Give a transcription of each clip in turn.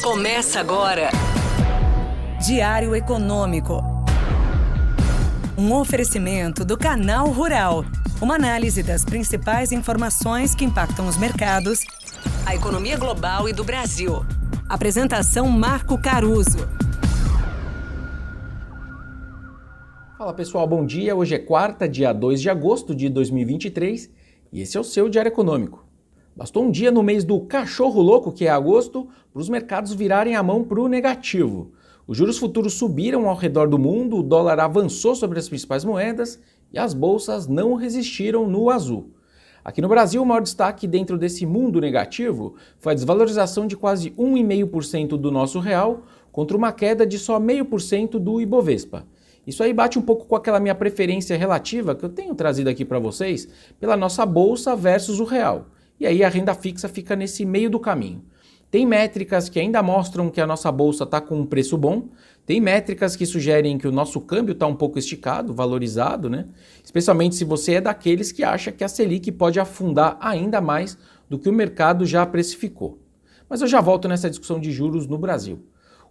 Começa agora. Diário Econômico. Um oferecimento do Canal Rural. Uma análise das principais informações que impactam os mercados, a economia global e do Brasil. Apresentação Marco Caruso. Fala pessoal, bom dia. Hoje é quarta, dia 2 de agosto de 2023 e esse é o seu Diário Econômico. Bastou um dia no mês do cachorro louco, que é agosto, para os mercados virarem a mão para o negativo. Os juros futuros subiram ao redor do mundo, o dólar avançou sobre as principais moedas e as bolsas não resistiram no azul. Aqui no Brasil, o maior destaque dentro desse mundo negativo foi a desvalorização de quase 1,5% do nosso real contra uma queda de só 0,5% do Ibovespa. Isso aí bate um pouco com aquela minha preferência relativa que eu tenho trazido aqui para vocês pela nossa bolsa versus o real. E aí a renda fixa fica nesse meio do caminho. Tem métricas que ainda mostram que a nossa bolsa está com um preço bom, tem métricas que sugerem que o nosso câmbio está um pouco esticado, valorizado, né? Especialmente se você é daqueles que acha que a Selic pode afundar ainda mais do que o mercado já precificou. Mas eu já volto nessa discussão de juros no Brasil.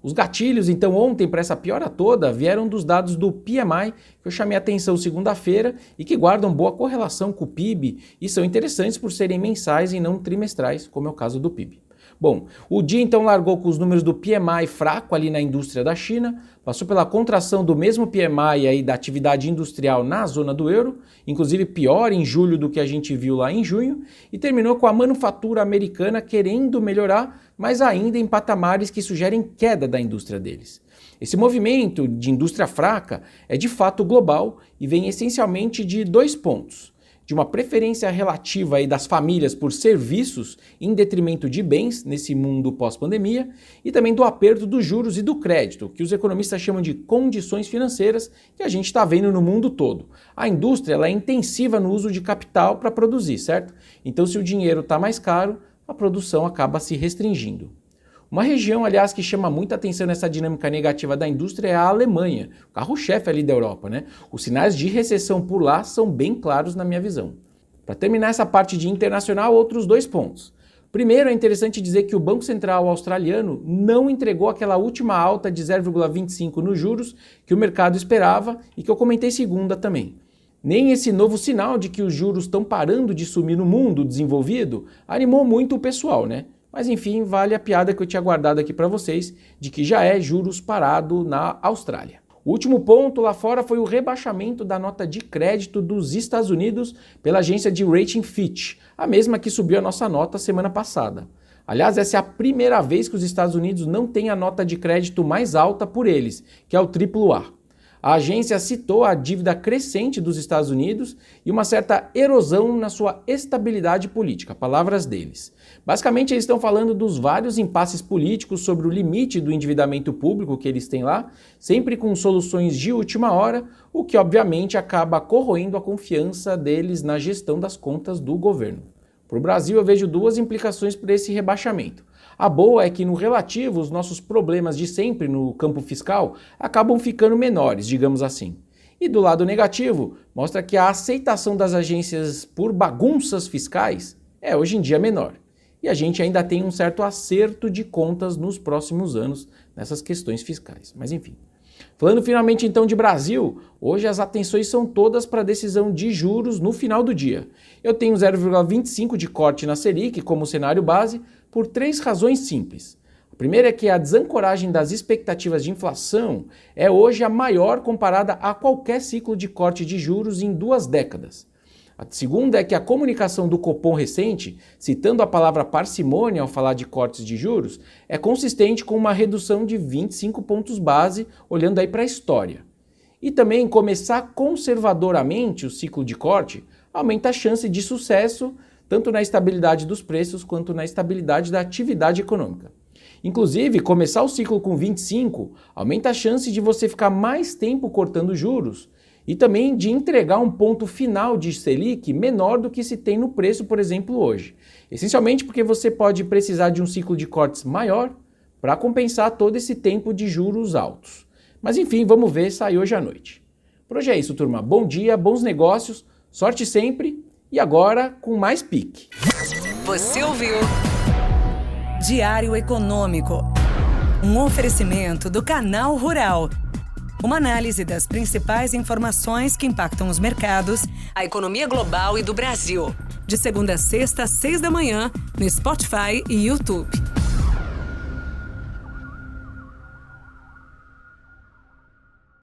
Os gatilhos, então, ontem, para essa piora toda, vieram dos dados do PMI, que eu chamei a atenção segunda-feira e que guardam boa correlação com o PIB e são interessantes por serem mensais e não trimestrais, como é o caso do PIB. Bom, o dia então largou com os números do PMI fraco ali na indústria da China, passou pela contração do mesmo PMI aí da atividade industrial na zona do euro, inclusive pior em julho do que a gente viu lá em junho, e terminou com a manufatura americana querendo melhorar, mas ainda em patamares que sugerem queda da indústria deles. Esse movimento de indústria fraca é de fato global e vem essencialmente de dois pontos. De uma preferência relativa aí das famílias por serviços em detrimento de bens nesse mundo pós-pandemia e também do aperto dos juros e do crédito, que os economistas chamam de condições financeiras que a gente está vendo no mundo todo. A indústria ela é intensiva no uso de capital para produzir, certo? Então se o dinheiro está mais caro, a produção acaba se restringindo. Uma região, aliás, que chama muita atenção nessa dinâmica negativa da indústria é a Alemanha, o carro-chefe ali da Europa, né? Os sinais de recessão por lá são bem claros na minha visão. Para terminar essa parte de internacional, outros dois pontos. Primeiro, é interessante dizer que o Banco Central australiano não entregou aquela última alta de 0,25 nos juros que o mercado esperava e que eu comentei segunda também. Nem esse novo sinal de que os juros estão parando de sumir no mundo desenvolvido animou muito o pessoal, né? Mas enfim, vale a piada que eu tinha guardado aqui para vocês de que já é juros parado na Austrália. O último ponto lá fora foi o rebaixamento da nota de crédito dos Estados Unidos pela agência de rating Fitch, a mesma que subiu a nossa nota semana passada. Aliás, essa é a primeira vez que os Estados Unidos não têm a nota de crédito mais alta por eles, que é o AAA. A agência citou a dívida crescente dos Estados Unidos e uma certa erosão na sua estabilidade política, palavras deles. Basicamente, eles estão falando dos vários impasses políticos sobre o limite do endividamento público que eles têm lá, sempre com soluções de última hora, o que obviamente acaba corroendo a confiança deles na gestão das contas do governo. Para o Brasil, eu vejo duas implicações para esse rebaixamento. A boa é que, no relativo, os nossos problemas de sempre no campo fiscal acabam ficando menores, digamos assim. E do lado negativo, mostra que a aceitação das agências por bagunças fiscais é hoje em dia menor. E a gente ainda tem um certo acerto de contas nos próximos anos nessas questões fiscais. Mas enfim. Falando finalmente então de Brasil, hoje as atenções são todas para a decisão de juros no final do dia. Eu tenho 0,25 de corte na Selic como cenário base por três razões simples. A primeira é que a desancoragem das expectativas de inflação é hoje a maior comparada a qualquer ciclo de corte de juros em 2 décadas. A segunda é que a comunicação do Copom recente, citando a palavra parcimônia ao falar de cortes de juros, é consistente com uma redução de 25 pontos base, olhando aí para a história. E também começar conservadoramente o ciclo de corte aumenta a chance de sucesso, tanto na estabilidade dos preços quanto na estabilidade da atividade econômica. Inclusive, começar o ciclo com 25 aumenta a chance de você ficar mais tempo cortando juros, e também de entregar um ponto final de Selic menor do que se tem no preço, por exemplo, hoje. Essencialmente porque você pode precisar de um ciclo de cortes maior para compensar todo esse tempo de juros altos. Mas enfim, vamos ver, sai hoje à noite. Por hoje é isso, turma. Bom dia, bons negócios, sorte sempre e agora com mais pique. Você ouviu? Diário Econômico. Um oferecimento do Canal Rural. Uma análise das principais informações que impactam os mercados, a economia global e do Brasil. De segunda a sexta, às 6 da manhã, no Spotify e YouTube.